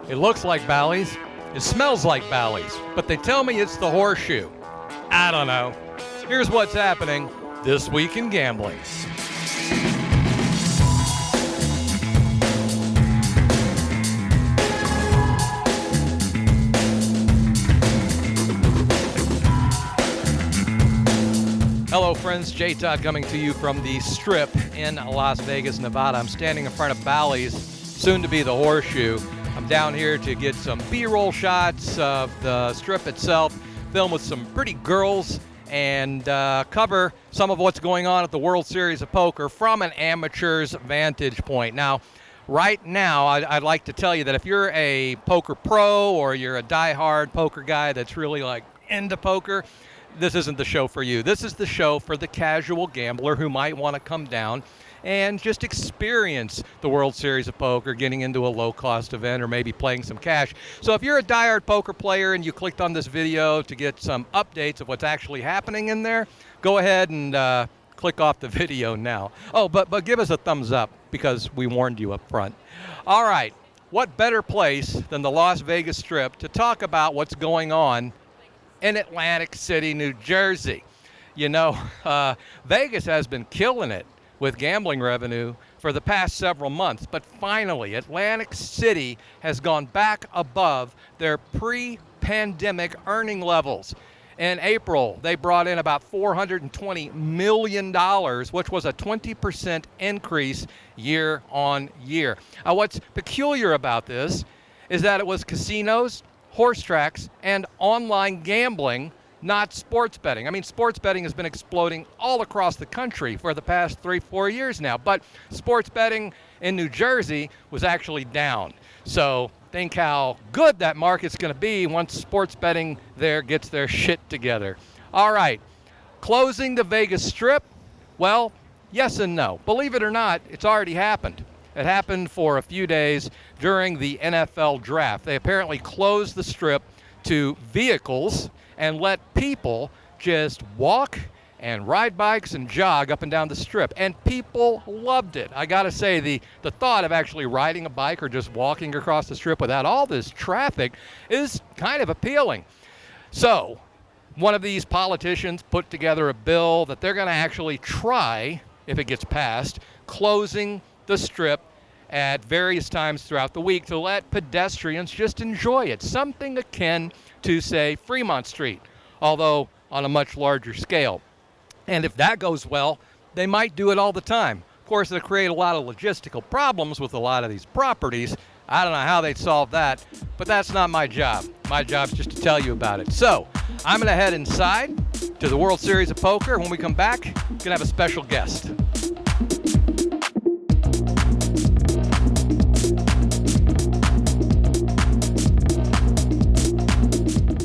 It looks like Bally's. It smells like Bally's. But they tell me it's the horseshoe. I don't know. Here's what's happening this week in gambling. Hello friends, J Todd coming to you from the Strip in Las Vegas, Nevada. I'm standing in front of Bally's, soon to be the Horseshoe. I'm down here to get some B-roll shots of the Strip itself, film with some pretty girls, and cover some of what's going on at the World Series of Poker from an amateur's vantage point. Now, right now, I'd like to tell you that if you're a poker pro or you're a die-hard poker guy that's really like into poker, this isn't the show for you. This is the show for the casual gambler who might want to come down and just experience the World Series of Poker, getting into a low-cost event or maybe playing some cash. So if you're a diehard poker player and you clicked on this video to get some updates of what's actually happening in there, go ahead and click off the video now. Oh, but give us a thumbs up because we warned you up front. All right, what better place than the Las Vegas Strip to talk about what's going on in Atlantic City, New Jersey. You know, Vegas has been killing it with gambling revenue for the past several months, but finally Atlantic City has gone back above their pre-pandemic earning levels. In April, they brought in about $420 million, which was a 20% increase year on year. What's peculiar about this is that it was casinos, horse tracks, and online gambling, not sports betting. I mean, sports betting has been exploding all across the country for the past 3-4 years now, but sports betting in New Jersey was actually down. So think how good that market's going to be once sports betting there gets their shit together. All right, closing the Vegas Strip? Well, yes and no. Believe it or not, it's already happened. It happened for a few days during the NFL draft. They apparently closed the Strip to vehicles and let people just walk and ride bikes and jog up and down the Strip. And people loved it. I got to say, the thought of actually riding a bike or just walking across the Strip without all this traffic is kind of appealing. So one of these politicians put together a bill that they're going to actually try, if it gets passed, closing the Strip at various times throughout the week to let pedestrians just enjoy it. Something akin to, say, Fremont Street, although on a much larger scale. And if that goes well, they might do it all the time. Of course, it'll create a lot of logistical problems with a lot of these properties. I don't know how they'd solve that, but that's not my job. My job's just to tell you about it. So I'm going to head inside to the World Series of Poker. When we come back, we're going to have a special guest.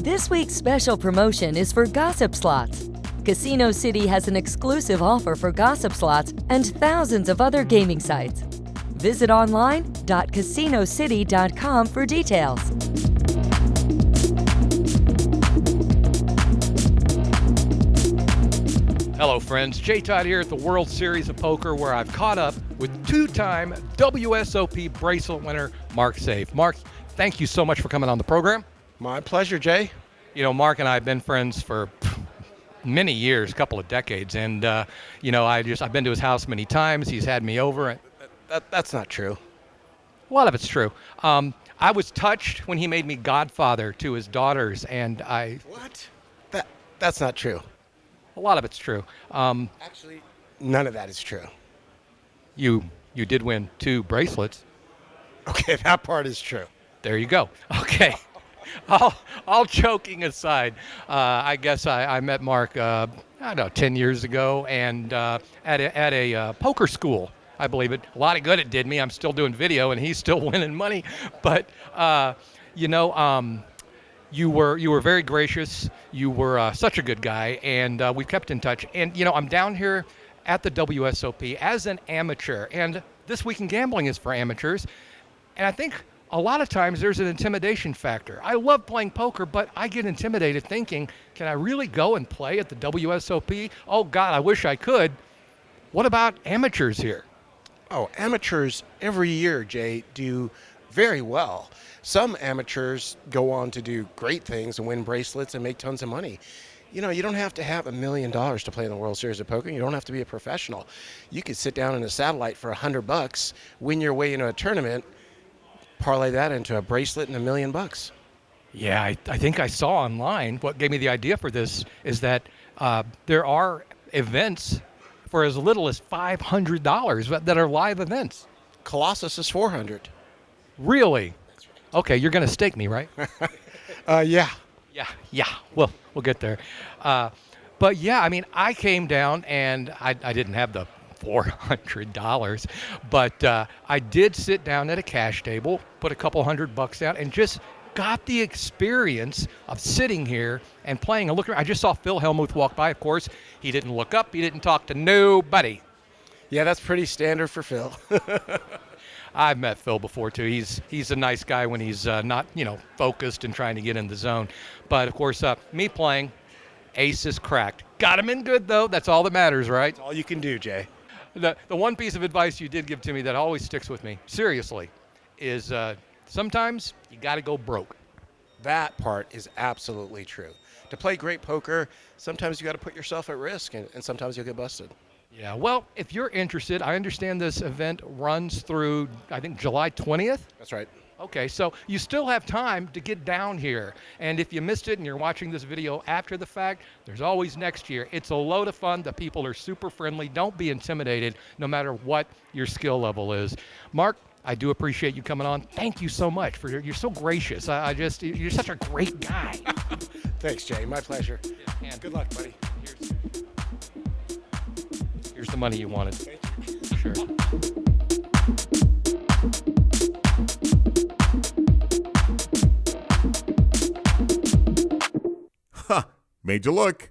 This week's special promotion is for Gossip Slots. Casino City has an exclusive offer for Gossip Slots and thousands of other gaming sites. Visit online.casinocity.com for details. Hello friends, J Todd here at the World Series of Poker, where I've caught up with two-time WSOP bracelet winner Mark Seif. Mark, thank you so much for coming on the program. My pleasure, Jay. You know, Mark and I have been friends for many years, a couple of decades, and you know, I've been to his house many times. He's had me over. That's not true. A lot of it's true. I was touched when he made me godfather to his daughters, and What? That's not true. a lot of it's true. Actually, none of that is true. You did win 2 bracelets. Okay, that part is true. There you go. Okay. All joking aside, I guess I met Mark, I don't know, 10 years ago, and at a poker school, I believe it. A lot of good it did me. I'm still doing video, and he's still winning money. But you know, you were very gracious. You were such a good guy, and we kept in touch. And you know, I'm down here at the WSOP as an amateur, and This Week in Gambling is for amateurs, and I think a lot of times there's an intimidation factor. I love playing poker, but I get intimidated thinking, can I really go and play at the WSOP? Oh God, I wish I could. What about amateurs here? Oh, amateurs every year, Jay, do very well. Some amateurs go on to do great things and win bracelets and make tons of money. You know, you don't have to have $1 million to play in the World Series of Poker. You don't have to be a professional. You could sit down in a satellite for $100, win your way into a tournament, parlay that into a bracelet and $1 million. Yeah, I think I saw online. What gave me the idea for this is that there are events for as little as $500 that are live events. Colossus is $400. Really? Okay, you're going to stake me, right? Yeah. Yeah. Well, we'll get there. But yeah, I mean, I came down and I didn't have the $400, but I did sit down at a cash table, put a couple $100 down, and just got the experience of sitting here and playing. And I just saw Phil Hellmuth walk by. Of course, he didn't look up. He didn't talk to nobody. Yeah, that's pretty standard for Phil. I've met Phil before too. He's a nice guy when he's not focused and trying to get in the zone. But of course, me playing, ace is cracked. Got him in good though. That's all that matters, right? That's all you can do, Jay. The one piece of advice you did give to me that always sticks with me, seriously, is sometimes you got to go broke. That part is absolutely true. To play great poker, sometimes you got to put yourself at risk, and sometimes you'll get busted. Yeah, well, if you're interested, I understand this event runs through, I think, July 20th? That's right. Okay, so you still have time to get down here. And if you missed it and you're watching this video after the fact, there's always next year. It's a load of fun. The people are super friendly. Don't be intimidated, no matter what your skill level is. Mark, I do appreciate you coming on. Thank you so much. You're so gracious. You're such a great guy. Thanks, Jay. My pleasure. And Good luck, buddy. here's the money you wanted. Sure. Ha! Made you look.